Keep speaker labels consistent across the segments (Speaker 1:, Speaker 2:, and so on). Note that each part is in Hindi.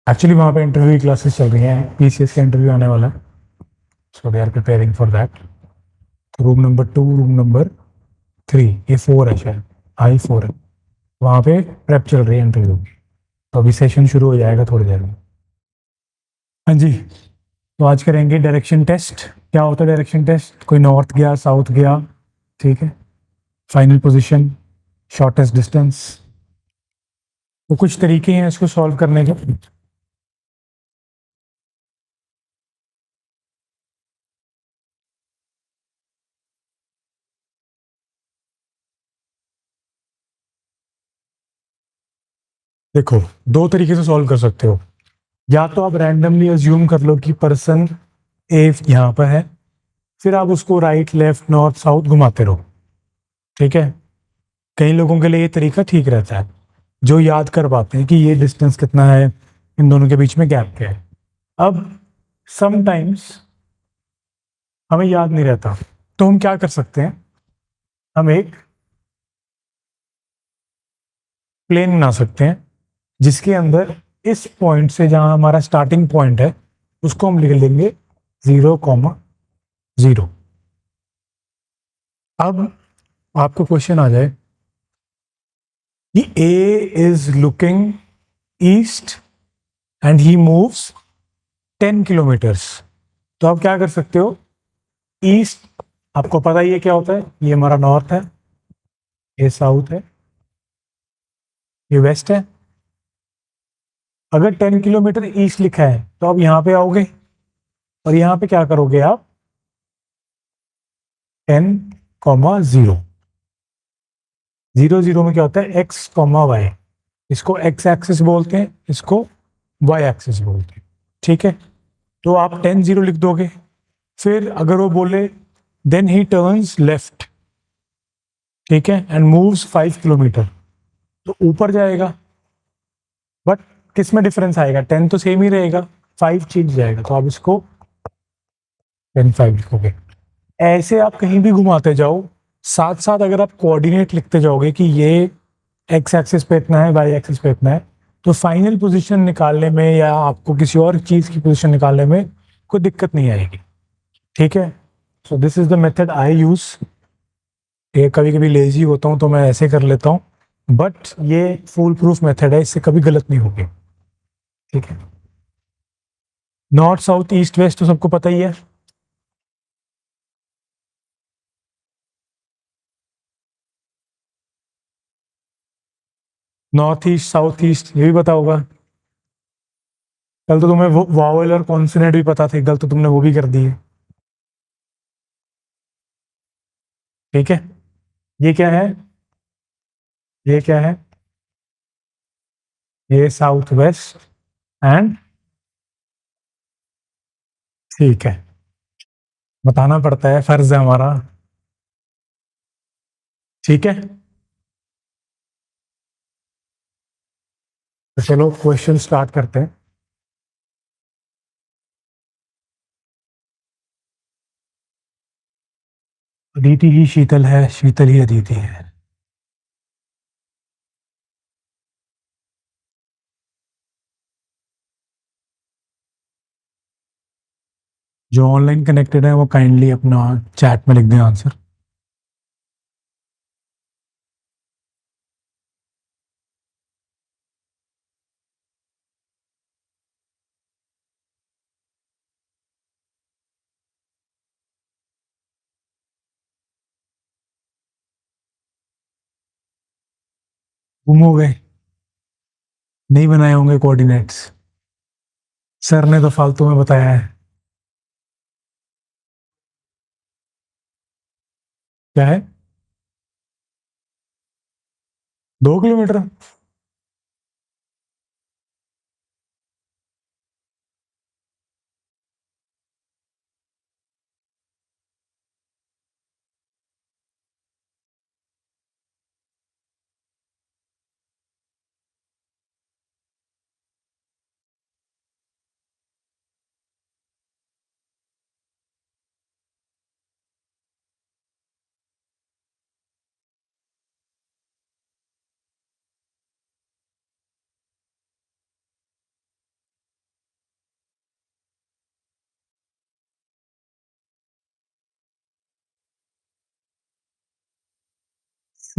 Speaker 1: एक्चुअली वहाँ पे इंटरव्यू की क्लासेस चल रही हैं, पीसीएस का इंटरव्यू आने वाला है, so they are preparing for that. Room number 2, room number 3, ये 4 है शायद, आई 4 है, वहाँ पे प्रेप चल रही है इंटरव्यू की। तो अभी सेशन शुरू हो जाएगा थोड़ी देर में। हाँ जी, तो आज करेंगे डायरेक्शन टेस्ट। क्या होता है डायरेक्शन टेस्ट? कोई नॉर्थ गया, साउथ गया, ठीक है, फाइनल पोजीशन, शॉर्टेस्ट डिस्टेंस। तो कुछ तरीके हैं इसको सॉल्व करने के। देखो, दो तरीके से सॉल्व कर सकते हो। या तो आप रैंडमली अज्यूम कर लो कि पर्सन ए यहाँ पर है, फिर आप उसको राइट, लेफ्ट, नॉर्थ, साउथ घुमाते रहो, ठीक है। कई लोगों के लिए ये तरीका ठीक रहता है, जो याद कर पाते हैं कि ये डिस्टेंस कितना है, इन दोनों के बीच में गैप क्या है। अब समटाइम्स हमें याद नहीं रहता, तो हम क्या कर सकते हैं, हम एक प्लेन बना सकते हैं जिसके अंदर इस पॉइंट से, जहां हमारा स्टार्टिंग पॉइंट है, उसको हम लिख लेंगे 0,0। अब आपको क्वेश्चन आ जाए कि A is looking east and he moves 10 kilometres. तो आप क्या कर सकते हो, ईस्ट आपको पता ही है क्या होता है, ये हमारा नॉर्थ है, ये साउथ है, ये वेस्ट है। अगर 10 किलोमीटर ईस्ट लिखा है तो आप यहां पे आओगे और यहां पे क्या करोगे आप, 10,0। 0,0 में क्या होता है, एक्स कॉमा वाई। इसको एक्स एक्सिस बोलते हैं, इसको वाई एक्सिस बोलते हैं, ठीक है। तो आप 10,0 लिख दोगे। फिर अगर वो बोले देन ही टर्न्स लेफ्ट, ठीक है, एंड मूव्स 5 किलोमीटर, तो ऊपर जाएगा। बट किस में डिफरेंस आएगा, 10 तो सेम ही रहेगा, 5 चेंज जाएगा, तो आप इसको 10,5 लिखोगे। ऐसे आप कहीं भी घुमाते जाओ, साथ साथ अगर आप कोऑर्डिनेट लिखते जाओगे कि ये एक्स एक्सिस पे इतना है, वाई एक्सिस पे इतना है, तो फाइनल पोजीशन निकालने में या आपको किसी और चीज की पोजीशन निकालने में कोई दिक्कत नहीं आएगी, ठीक है। So this is the method I use. ये कभी कभी लेजी होता हूँ तो मैं ऐसे कर लेता हूँ, बट ये फुल प्रूफ मेथड है, इससे कभी गलत नहीं होगी, ठीक है। नॉर्थ, साउथ, ईस्ट, वेस्ट तो सबको पता ही है। नॉर्थ ईस्ट, साउथ ईस्ट, ये भी पता होगा। कल तो तुम्हें वो वावल और कॉन्सोनेंट भी पता थे, कल तो तुमने वो भी कर दिए, ठीक है। ये क्या है, ये क्या है, ये साउथ वेस्ट एंड, ठीक है, बताना पड़ता है, फर्ज है हमारा, ठीक है। तो चलो क्वेश्चन स्टार्ट करते हैं। अदिति ही शीतल है, शीतल ही अदिति है। जो ऑनलाइन कनेक्टेड है वो काइंडली अपना चैट में लिख दें आंसर। गुम हो गए, नहीं बनाए होंगे कोऑर्डिनेट्स, सर ने तो फालतू में बताया है। क्या है, 2 किलोमीटर?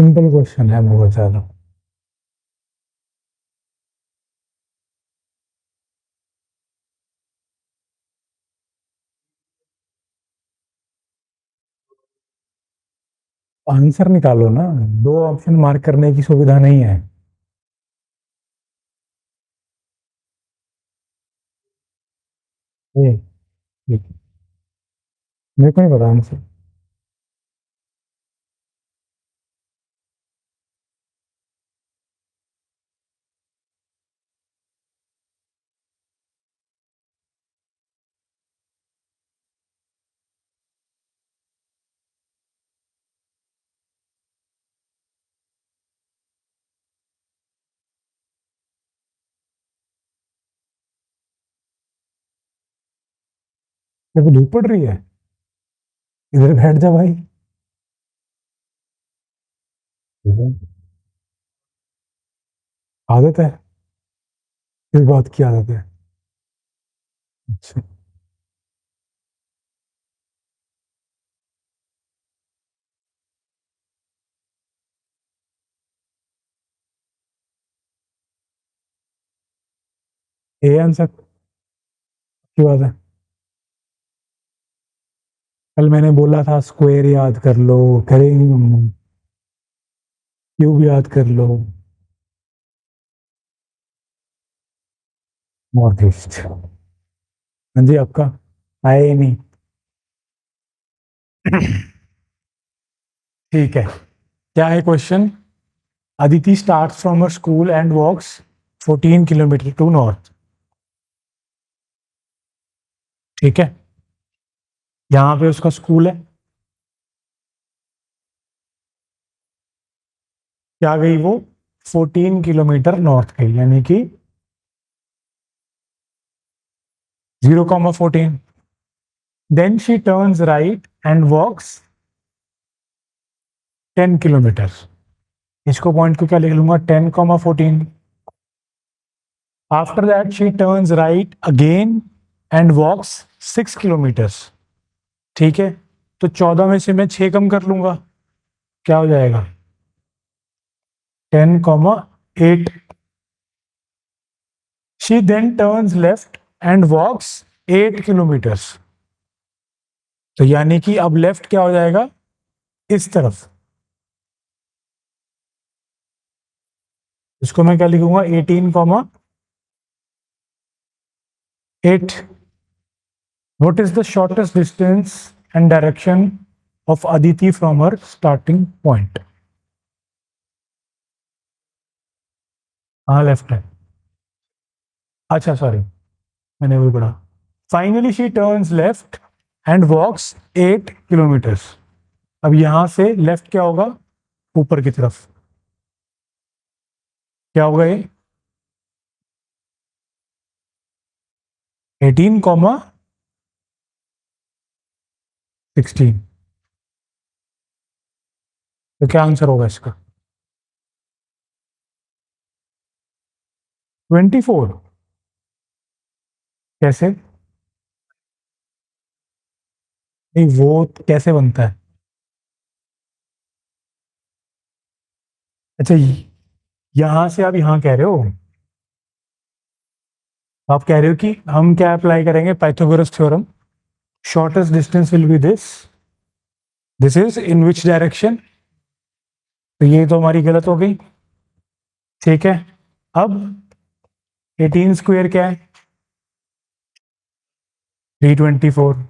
Speaker 1: सिंपल क्वेश्चन है बहुत ज्यादा। आंसर निकालो ना, दो ऑप्शन मार्क करने की सुविधा नहीं है। ये ये- मेरे को नहीं पता आंसर। मेरे को धूप पड़ रही है, इधर बैठ जा भाई। ठीक है। आदत है, किस बात की आदत है? अच्छा। ए आंसर की बात है। कल मैंने बोला था स्क्वायर याद कर लो, करेंगे हमने। क्यूब याद कर लो। North east. हाँ जी, आपका आया ही नहीं। ठीक है, क्या है question? Aditi start from a school and walks 14 kilometre to north. ठीक है, यहाँ पे उसका स्कूल है। क्या गई वो? 14 किलोमीटर नॉर्थ गई, यानी कि 0,14। Then she turns right and walks 10 kilometre. इसको पॉइंट को क्या लिख लूंगा? 10,14। After that she turns right again and walks 6 kilometres. ठीक है, तो 14 में से मैं 6 कम कर लूंगा, क्या हो जाएगा? 10,8। She then turns left and walks 8 kilometres. तो यानी कि अब लेफ्ट क्या हो जाएगा? इस तरफ। इसको मैं क्या लिखूंगा? 18,8। What is the shortest distance and direction of Aditi from her starting point? हाँ, लेफ्ट है। अच्छा सॉरी, मैंने वही पढ़ा। Finally she turns left and walks 8 kilometres. अब यहां से लेफ्ट क्या होगा? ऊपर की तरफ। क्या होगा ये? 18,16। तो क्या आंसर होगा इसका? 24। कैसे? नहीं, वो कैसे बनता है? अच्छा, यहां से आप यहाँ कह रहे हो? आप कह रहे हो कि हम क्या अप्लाई करेंगे? Pythagoras theorem. Shortest distance will be this is in which direction. तो ये तो हमारी गलत हो गई। ठीक है, अब 18 स्क्वायर क्या है? 324।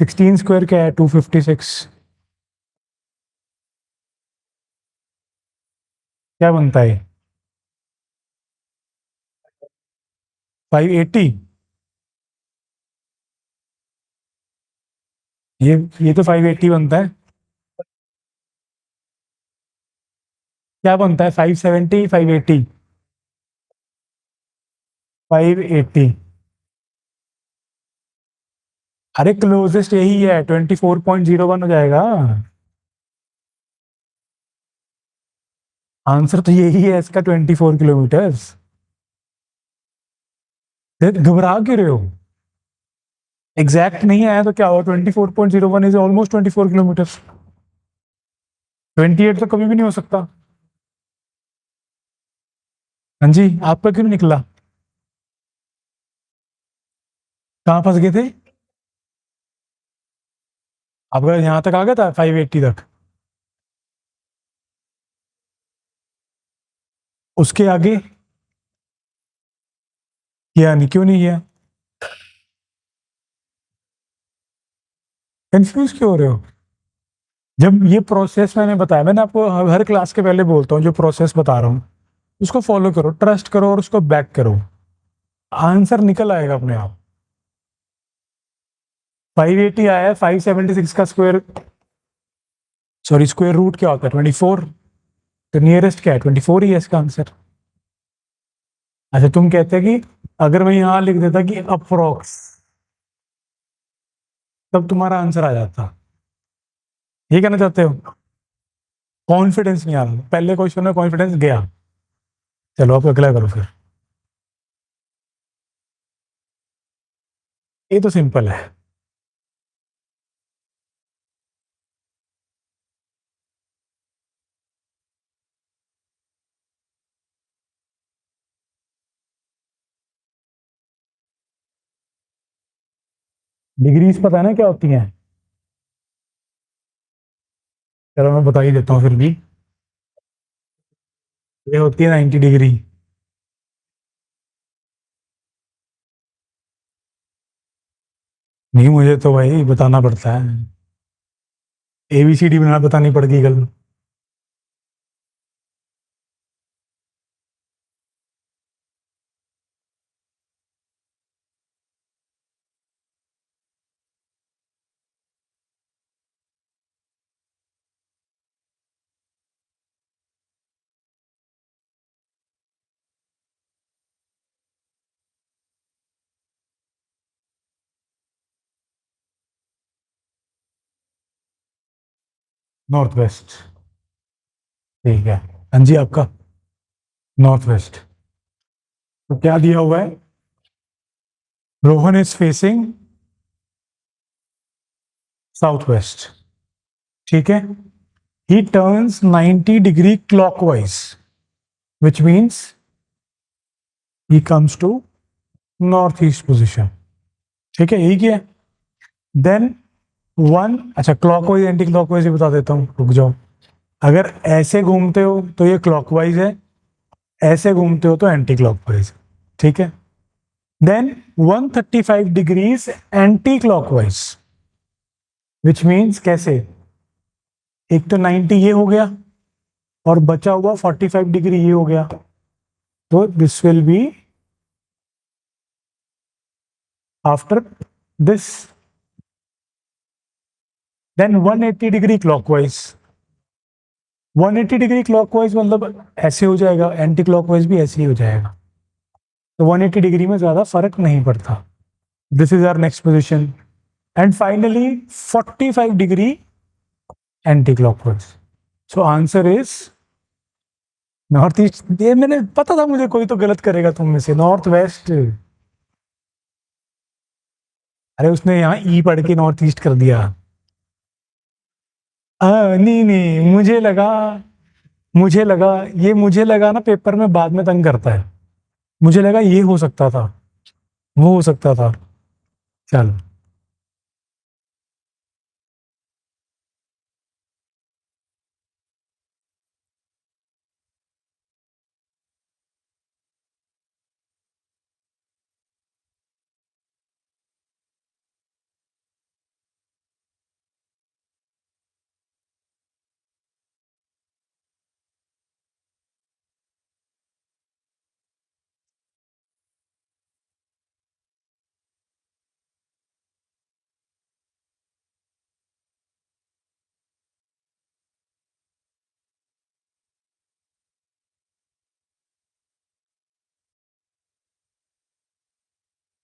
Speaker 1: 16 स्क्वायर क्या है? 256। क्या बनता है? 580। ये तो 580 बनता है। क्या बनता है? 570, 580? 580। अरे क्लोजेस्ट यही है, 24.01 हो जाएगा। आंसर तो यही है इसका, 24 किलोमीटर्स। घबरा क्यों रहे हो? एग्जैक्ट नहीं आया तो क्या हुआ? 24.01 इज ऑलमोस्ट 24 किलोमीटर। 28 तो कभी भी नहीं हो सकता। हाँ जी, आपका क्यों नहीं निकला? कहाँ फंस गए थे? आपका यहाँ तक आ गया था 580 तक? उसके आगे किया नहीं, क्यों नहीं किया? कंफ्यूज क्यों हो रहे हो? जब ये प्रोसेस मैंने बताया, मैंने आपको हर क्लास के पहले बोलता हूँ, जो प्रोसेस बता रहा हूँ उसको फॉलो करो, ट्रस्ट करो और उसको बैक करो, आंसर निकल आएगा अपने आप। 580 आया है, 576 का स्क्वायर, सॉरी स्क्वायर रूट क्या होता है? 24। तो नियरेस्ट क्या है? 24 ही है इसका आंसर। अच्छा, तुम कहते कि अगर मैं यहां लिख देता कि अप्रोक्स, तब तुम्हारा आंसर आ जाता। ये कहना चाहते हो? कॉन्फिडेंस नहीं आ रहा, पहले क्वेश्चन में कॉन्फिडेंस गया। चलो आप अगला करो फिर। ये तो सिंपल है। डिग्रीज पता है ना क्या होती हैं? चलो मैं बता ही देता हूँ फिर भी। ये होती है 90 डिग्री। नहीं, मुझे तो भाई बताना पड़ता है। ABCD बना बतानी पड़ती कल। North west. ठीक है। हाँ जी, आपका? North west. तो क्या दिया हुआ है? Rohan is facing south west. ठीक है। He turns 90 degree clockwise, which means he comes to north east position. ठीक है, यही किया। देन वन, अच्छा क्लॉकवाइज एंटी क्लॉकवाइज ही बता देता हूँ, रुक जाओ। अगर ऐसे घूमते हो तो ये क्लॉकवाइज है, ऐसे घूमते हो तो एंटी क्लॉकवाइज। ठीक है। Then 135 degrees anti clockwise, which means कैसे? एक तो 90 ये हो गया, और बचा हुआ 45 डिग्री ये हो गया, तो this will be after this. Then 180 degree clockwise. 180 degree clockwise मतलब ऐसे हो जाएगा, एंटी क्लॉकवाइज भी ऐसे ही हो जाएगा, तो 180 डिग्री में ज्यादा फर्क नहीं पड़ता। This is our next position. And finally 45 degree anti clockwise. So answer is north east. ये मैंने पता था, मुझे कोई तो गलत करेगा तुम में से। North west. अरे उसने यहाँ ई पढ़ के नॉर्थ ईस्ट कर दिया। नहीं नहीं, मुझे लगा ये, मुझे लगा ना पेपर में बाद में तंग करता है। मुझे लगा ये हो सकता था, वो हो सकता था। चल।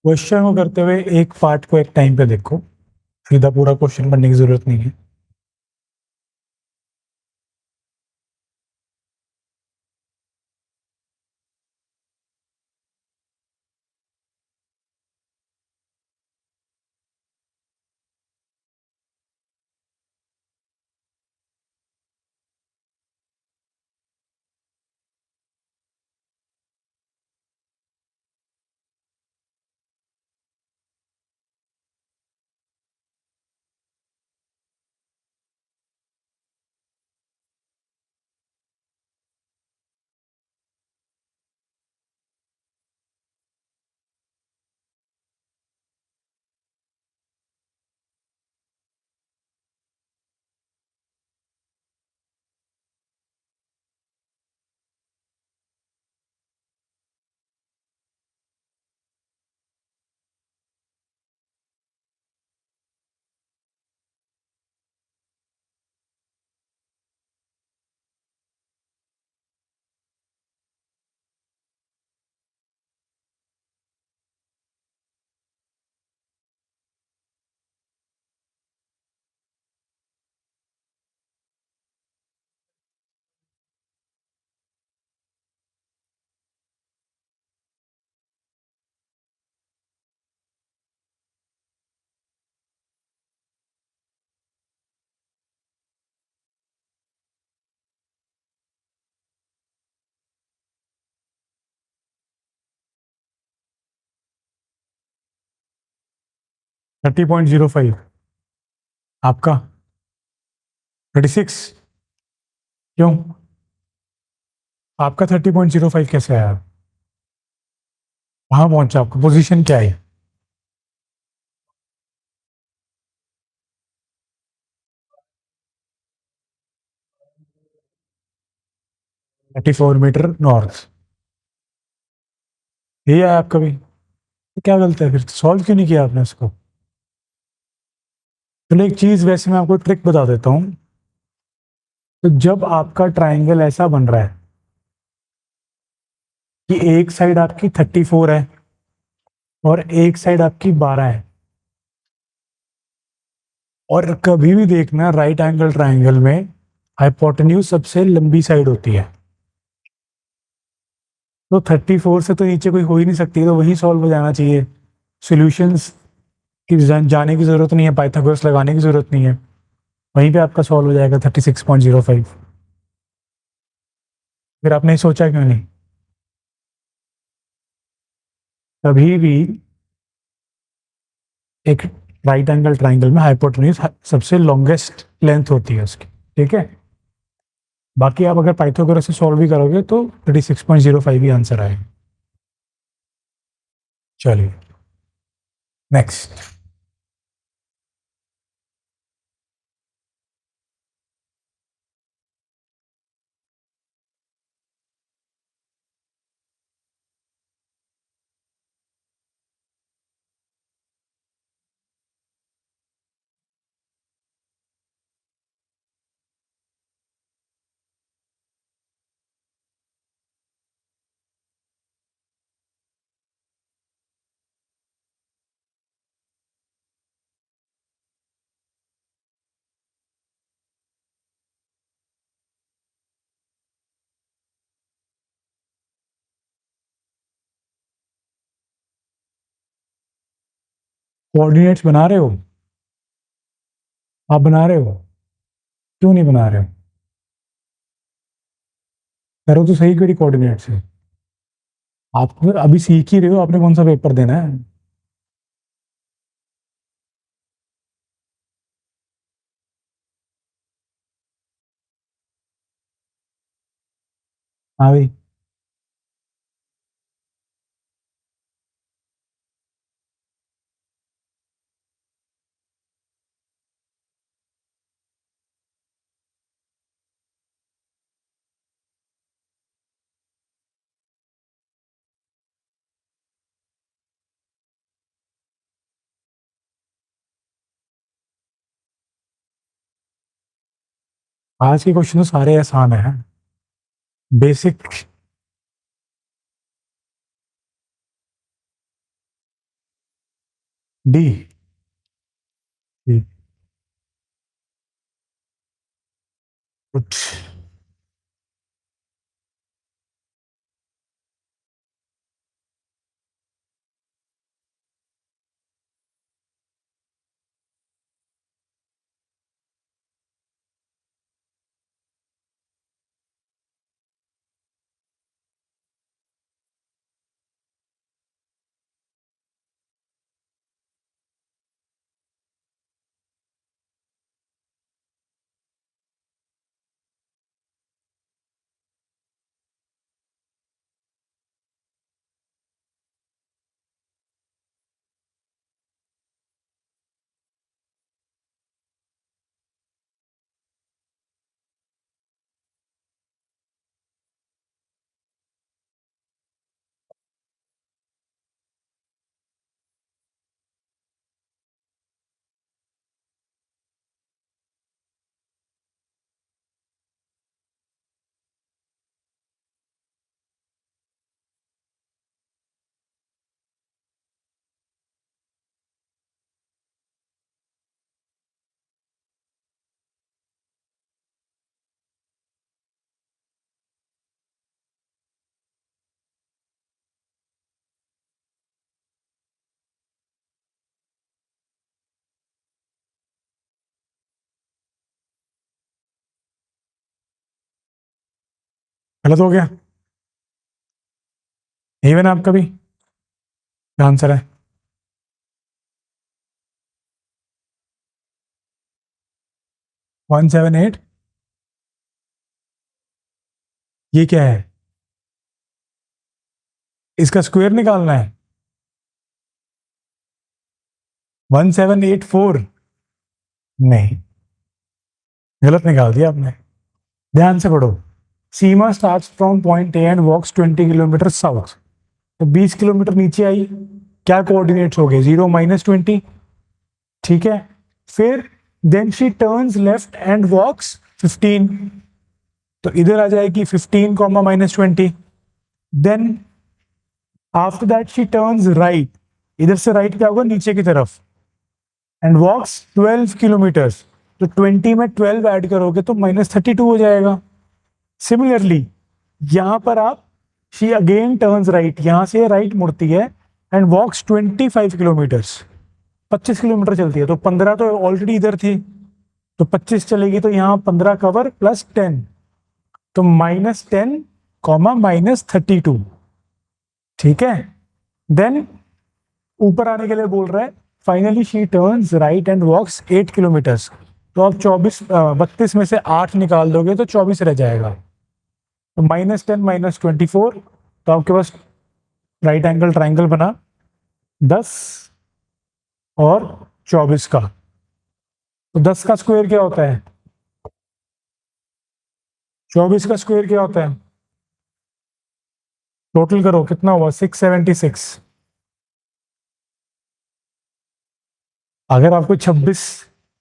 Speaker 1: क्वेश्चन को करते हुए एक पार्ट को एक टाइम पे देखो, सीधा पूरा क्वेश्चन पढ़ने की जरूरत नहीं है। 30.05 आपका 36 क्यों? आपका 30.05 कैसे आया? कहाँ पहुंचा? आपका पोजीशन क्या है? 34 मीटर नॉर्थ। यही आया आपका भी? तो क्या गलत है फिर? सॉल्व क्यों नहीं किया आपने उसको? चलो एक चीज वैसे मैं आपको ट्रिक बता देता हूँ। तो जब आपका ट्राइंगल ऐसा बन रहा है कि एक साइड आपकी 34 है और एक साइड आपकी 12 है, और कभी भी देखना राइट एंगल ट्राइंगल में हाइपोटेन्यूज सबसे लंबी साइड होती है। तो 34 से तो नीचे कोई हो ही नहीं सकती, तो वही सॉल्व हो जाना चाहिए। सॉल्यूशंस की जाने की जरूरत नहीं है, पाइथागोरस लगाने की जरूरत नहीं है, वहीं पे आपका सॉल्व हो जाएगा 36.05। फिर आपने सोचा क्यों नहीं? कभी भी एक राइट एंगल ट्राइंगल में हाइपोटेन्यूज सबसे लॉन्गेस्ट लेंथ होती है उसकी, ठीक है। बाकी आप अगर पाइथागोरस से सॉल्व भी करोगे तो 36.05 ही आंसर आएगा। चलिए नेक्स्ट। कोऑर्डिनेट्स बना रहे हो? आप बना रहे हो? क्यों नहीं बना रहे हो? करो तो सही, क्यों कोऑर्डिनेट्स है? आप तो अभी सीख ही रहे हो, आपने कौन सा पेपर देना है? हाँ भाई। आज के क्वेश्चन तो सारे आसान है। बेसिक। डी। कुछ गलत हो गया? इवन आपका भी आंसर है। 178, ये क्या है? इसका स्क्वायर निकालना है। 1784, नहीं, गलत निकाल दिया आपने। ध्यान से पढ़ो। Seema starts from point A and walks 20 kilometre south. तो 20 किलोमीटर नीचे आई, क्या कोऑर्डिनेट्स हो गए? 0 - 20, ठीक है। फिर then she turns left and walks 15, तो इधर आ जाएगी 15 comma -20। Then after that she turns right, इधर से राइट क्या होगा? नीचे की तरफ, एंड वॉक्स 12 किलोमीटर्स। तो 20 में 12 ऐड करोगे तो -32 हो जाएगा। सिमिलरली यहां पर आप, शी अगेन टर्न्स राइट, यहां से राइट मुड़ती है, एंड वॉक्स 25 किलोमीटर्स, 25 किलोमीटर चलती है। तो 15 तो ऑलरेडी इधर थी, तो 25 चलेगी, तो यहाँ 15 कवर प्लस 10, तो -10 कॉमा -32, ठीक है। देन ऊपर आने के लिए बोल रहा है, finally she turns right and walks 8 kilometres. तो आप 32 में से 8 निकाल दोगे तो 24 रह जाएगा। तो -10 -24, तो आपके पास राइट एंगल ट्राइंगल बना 10 और 24 का। तो 10 का स्क्वायर क्या होता है? 24 का स्क्वायर क्या होता है? टोटल करो, कितना हुआ? 676। अगर आपको 26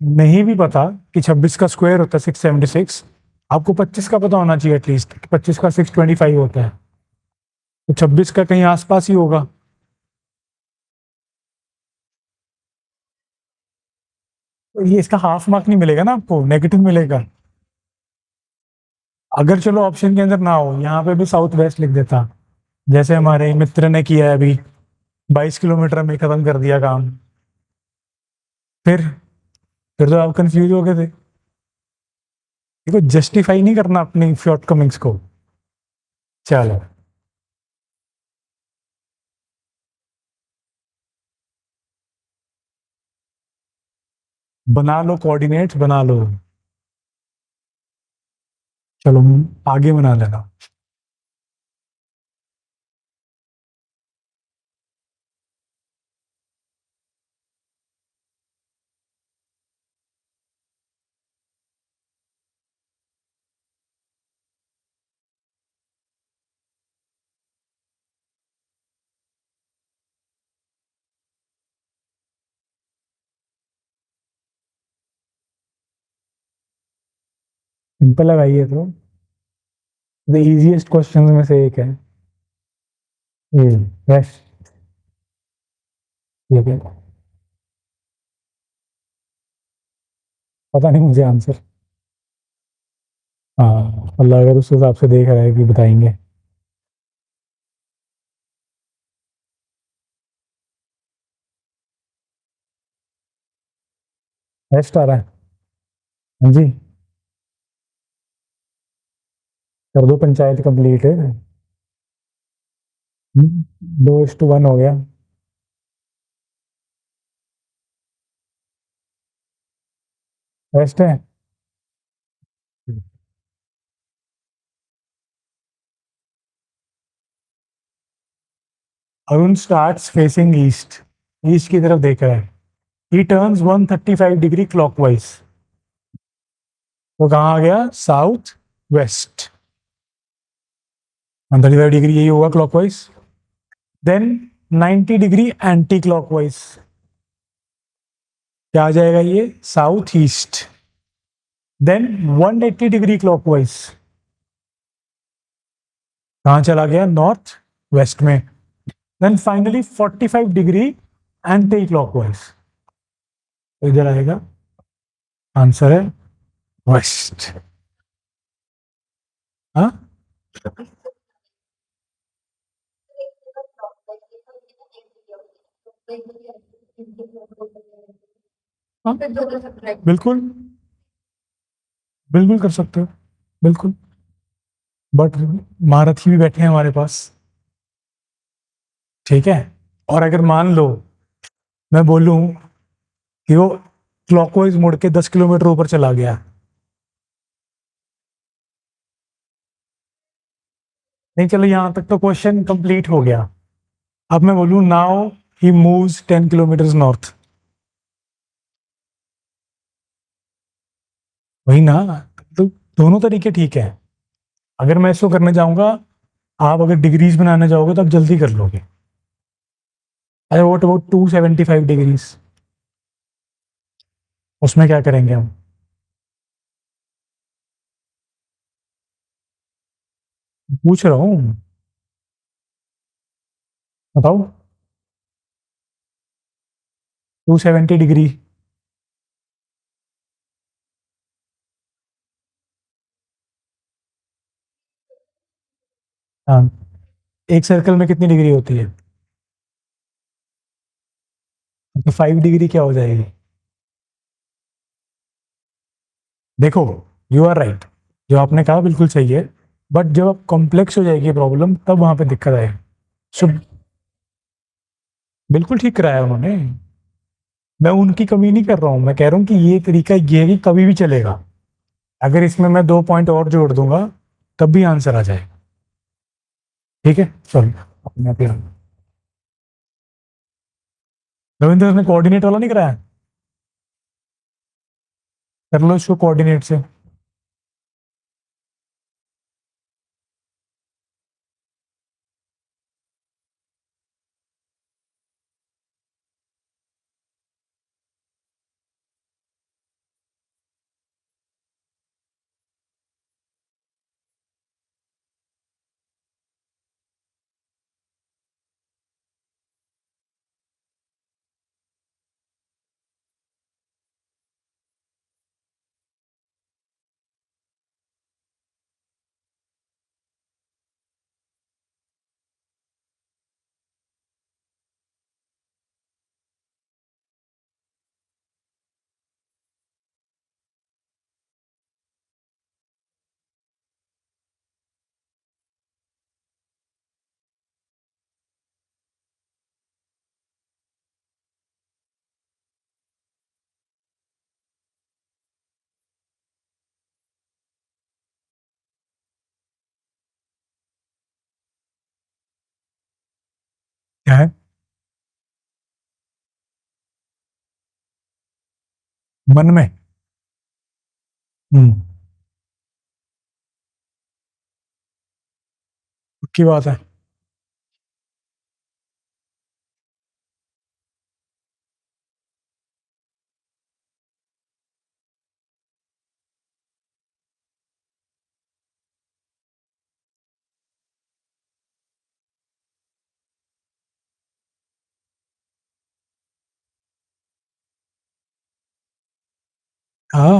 Speaker 1: नहीं भी पता कि 26 का स्क्वायर होता है 676, आपको 25 का पता होना चाहिए एटलीस्ट। 25 का 625 होता है, तो 26 का कहीं आसपास ही होगा। तो ये इसका हाफ मार्क नहीं मिलेगा ना आपको, नेगेटिव मिलेगा। अगर चलो ऑप्शन के अंदर ना हो, यहाँ पे भी साउथ वेस्ट लिख देता, जैसे हमारे मित्र ने किया है अभी, 22 किलोमीटर में खत्म कर दिया काम। फिर फिर तो आप कंफ्यूज हो गए थे। देखो, जस्टिफाई नहीं करना अपनी शॉर्टकमिंग्स को। चलो, बना लो कोऑर्डिनेट्स, बना लो। चलो, आगे बना लेना। सिंपल लगाइए तो, द इजीएस्ट क्वेश्चन में से एक है ये। वेस्ट, ये क्या? पता नहीं मुझे आंसर। हाँ, अल्लाह अगर उस हिसाब से देख रहा है कि बताएंगे। वेस्ट आ रहा है। हाँ जी, कर दो, पंचायत कंप्लीट है। 2:1 हो गया। वेस्ट है। Arun starts facing east, east की तरफ देख रहा है। ही टर्न्स 135 डिग्री क्लॉकवाइज, तो कहाँ आ गया? South west. 135 डिग्री यही होगा clockwise. Then 90 degree anti clockwise, क्या आ जाएगा ये? South east. Then 180 degree clockwise, कहाँ चला गया? नॉर्थ वेस्ट में। Then finally 45 degree anti clockwise, इधर आएगा। आंसर है वेस्ट। हाँ, हाँ, बिल्कुल, बिल्कुल कर सकते हो, बिल्कुल। बट महारथी भी बैठे हैं हमारे पास, ठीक है। और अगर मान लो मैं बोलूं कि वो क्लॉकवाइज मुड़ के 10 किलोमीटर ऊपर चला गया, नहीं, चलो यहाँ तक तो क्वेश्चन कंप्लीट हो गया। अब मैं बोलूँ now he moves 10 kilometre north. वही ना, तो दोनों तरीके ठीक है। अगर मैं इसको करने जाऊंगा, आप अगर डिग्रीज बनाने जाओगे तो आप जल्दी कर लोगे। अरे वोट वो 275 डिग्रीज, उसमें क्या करेंगे हम? पूछ रहा हूँ, बताओ। 270 डिग्री। हाँ, एक सर्कल में कितनी डिग्री होती है? तो 5 डिग्री क्या हो जाएगी? देखो, यू आर राइट, जो आपने कहा बिल्कुल सही है। बट जब अब कॉम्प्लेक्स हो जाएगी प्रॉब्लम, तब वहां पे दिक्कत आएगी। सो बिल्कुल ठीक कराया उन्होंने। मैं उनकी कमी नहीं कर रहा हूँ, मैं कह रहा हूँ कि ये तरीका ये है कि कभी भी चलेगा। अगर इसमें मैं 2 पॉइंट और जोड़ दूंगा, तब भी आंसर आ जाएगा। ठीक है, चलो अपने आप ही रविंद्र ने कोऑर्डिनेट वाला नहीं कराया? कर लो इसको कोऑर्डिनेट से। क्या है? मन में? हम्म। की बात है। हाँ,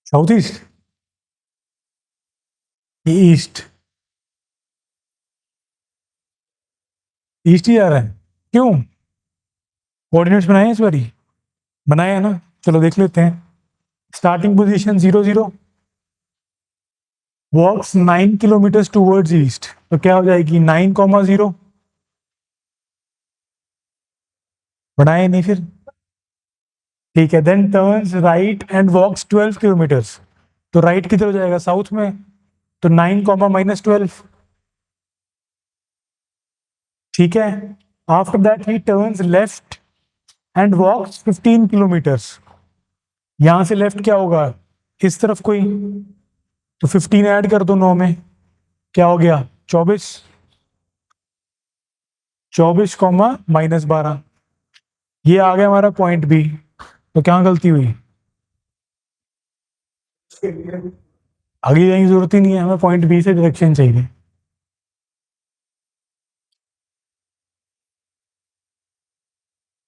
Speaker 1: साउथ ईस्ट। ईस्ट। ईस्ट ही आ रहा है? क्यों? कोऑर्डिनेट्स बनाए हैं इस बारी? बनाए हैं ना? चलो देख लेते हैं। स्टार्टिंग पोजीशन 0 0, वॉक्स 9 किलोमीटर टूवर्ड्स ईस्ट, तो क्या हो जाएगी 9 0। बनाए नहीं फिर? ठीक है, then turns right and walks 12 kilometres, तो राइट किधर हो जाएगा? साउथ में। तो 9 - -12। ठीक है, after that he turns left and walks 15 kilometres. यहां से लेफ्ट क्या होगा? इस तरफ कोई, तो 15 ऐड कर दो 9 में, क्या हो गया? 24। 24 - -12, ये आ गया हमारा पॉइंट बी। तो क्या गलती हुई? आगे जाने की जरूरत ही नहीं है, हमें पॉइंट बी से डायरेक्शन चाहिए।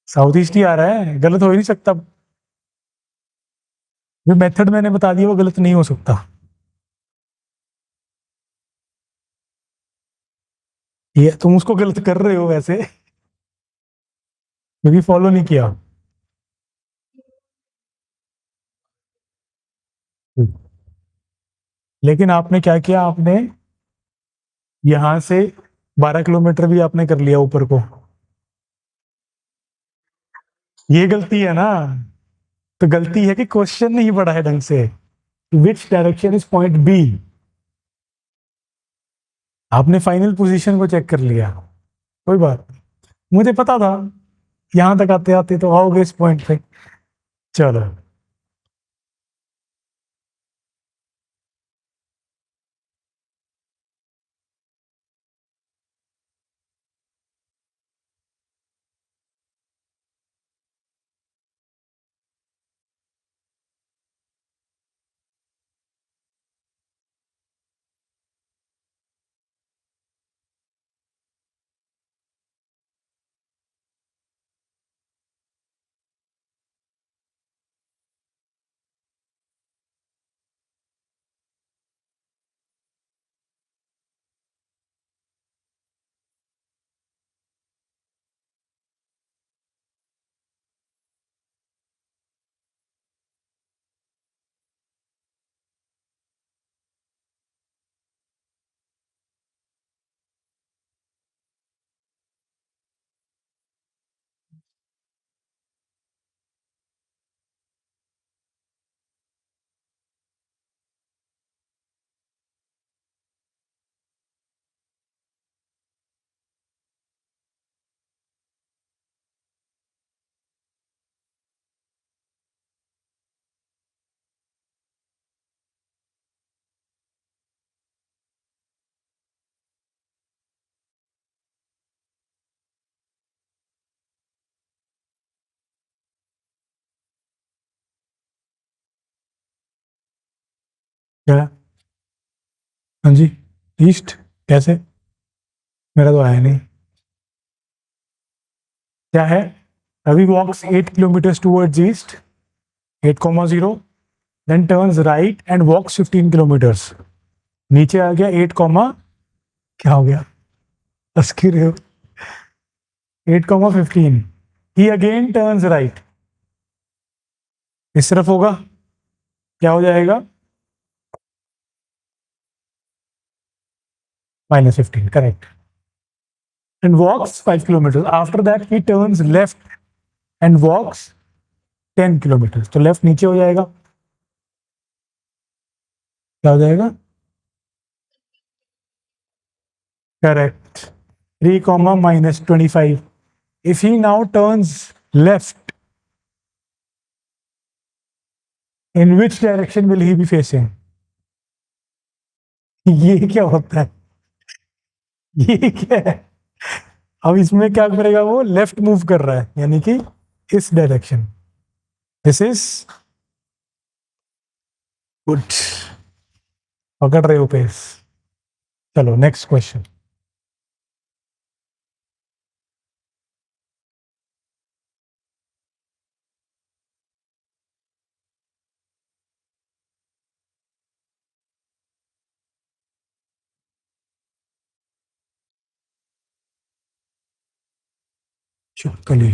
Speaker 1: साउथ ईस्ट ही आ रहा है, गलत हो ही नहीं सकता। जो मेथड मैंने बता दिया वो गलत नहीं हो सकता। ये तुम उसको गलत कर रहे हो वैसे, क्योंकि फॉलो नहीं किया। लेकिन आपने क्या किया? आपने यहां से 12 किलोमीटर भी आपने कर लिया ऊपर को। ये गलती है ना? तो गलती है कि क्वेश्चन नहीं पढ़ा है ढंग से। Which direction is point B? आपने फाइनल पोजीशन को चेक कर लिया, कोई बात नहीं। मुझे पता था यहां तक आते आते तो आओगे इस पॉइंट पे। चलो, क्या? हाँ जी, ईस्ट कैसे? मेरा तो आया नहीं। क्या है? Ravi walks 8 kilometre towards east, 8,0, then turns right and walks 15 kilometres. नीचे आ गया 8, क्या हो गया? हंस क्यों रहे हो? 8,15, ही अगेन टर्न्स राइट। इस तरफ होगा, क्या हो जाएगा? -15, correct. And walks 5 kilometre, after that he turns left and walks 10 kilometre. तो लेफ्ट नीचे हो जाएगा, क्या हो जाएगा? Correct, 3, -25। If he now turns left, in which direction will he be facing? ये क्या होता है? ये क्या है? अब इसमें क्या करेगा? वो लेफ्ट मूव कर रहा है, यानी कि इस डायरेक्शन। दिस इज गुड, पकड़ रहे हो पेस। चलो नेक्स्ट क्वेश्चन। छिपकली।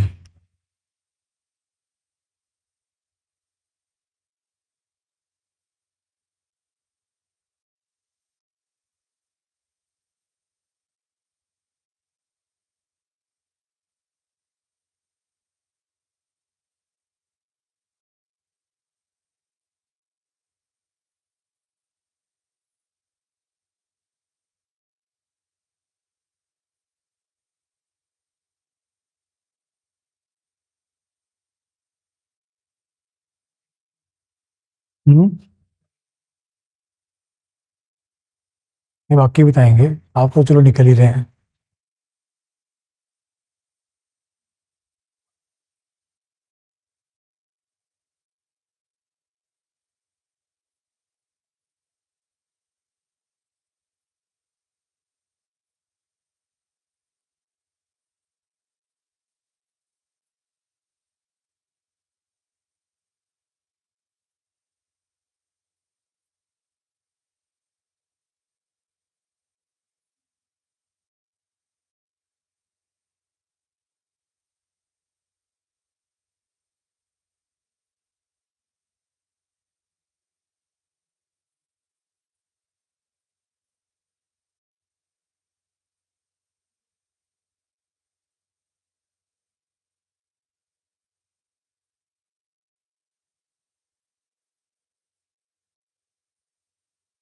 Speaker 1: हम्म, ये बाकी बताएंगे, आप तो चलो निकल ही रहे हैं।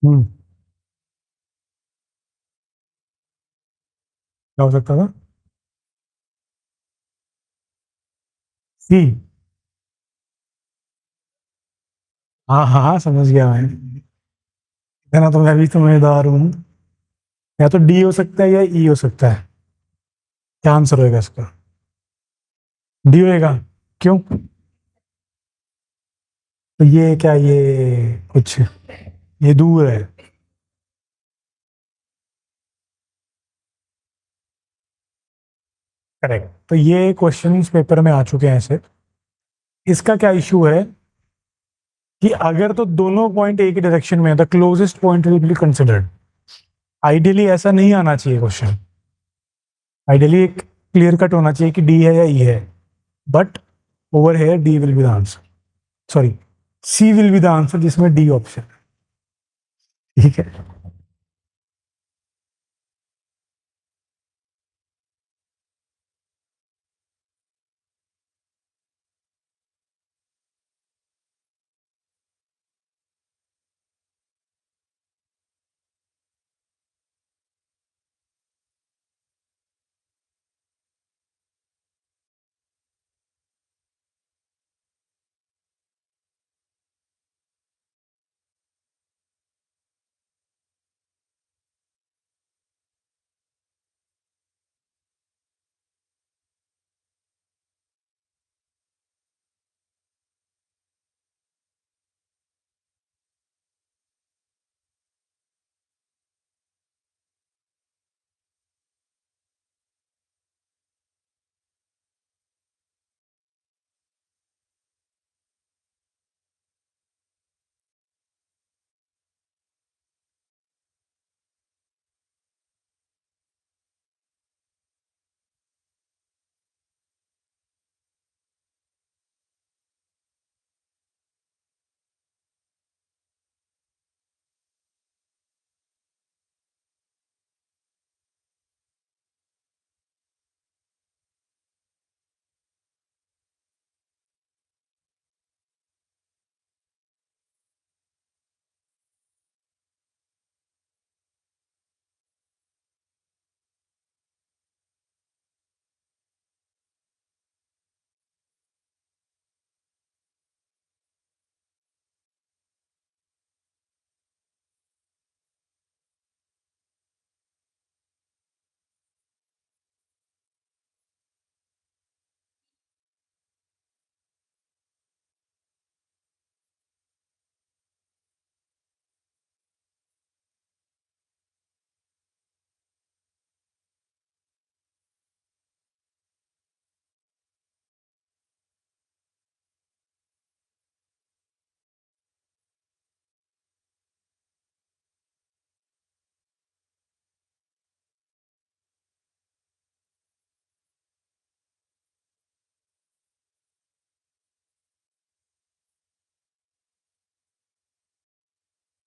Speaker 1: हम्म, क्या हो सकता था? सी। हाँ हाँ हाँ, समझ गया मैं, इतना तो मैं भी समझदार हूँ। या तो डी हो सकता है या ई हो सकता है। क्या आंसर होएगा इसका? डी होएगा। क्यों? तो ये क्या, ये कुछ, ये दूर है। करेक्ट। तो ये क्वेश्चंस पेपर में आ चुके हैं ऐसे। इसका क्या इशू है कि अगर तो दोनों पॉइंट एक ही डायरेक्शन में है, the closest point will be considered. Ideally ऐसा नहीं आना चाहिए क्वेश्चन। आइडियली एक क्लियर कट होना चाहिए कि डी है या ई है। But over here D will be the answer, sorry, C will be the answer, जिसमें डी ऑप्शन। ठीक है।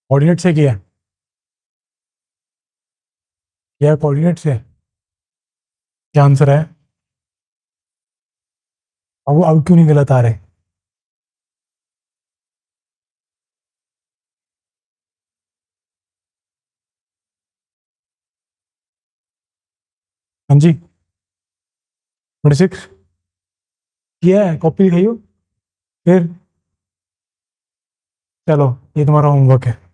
Speaker 1: कोऑर्डिनेट से किया? क्या कोऑर्डिनेट से? क्या आंसर है? अब क्यों नहीं गलत आ रहे? हाँ जी। 26 किया है, कॉपी दिखाइयो। फिर चलो, ये तुम्हारा होमवर्क है।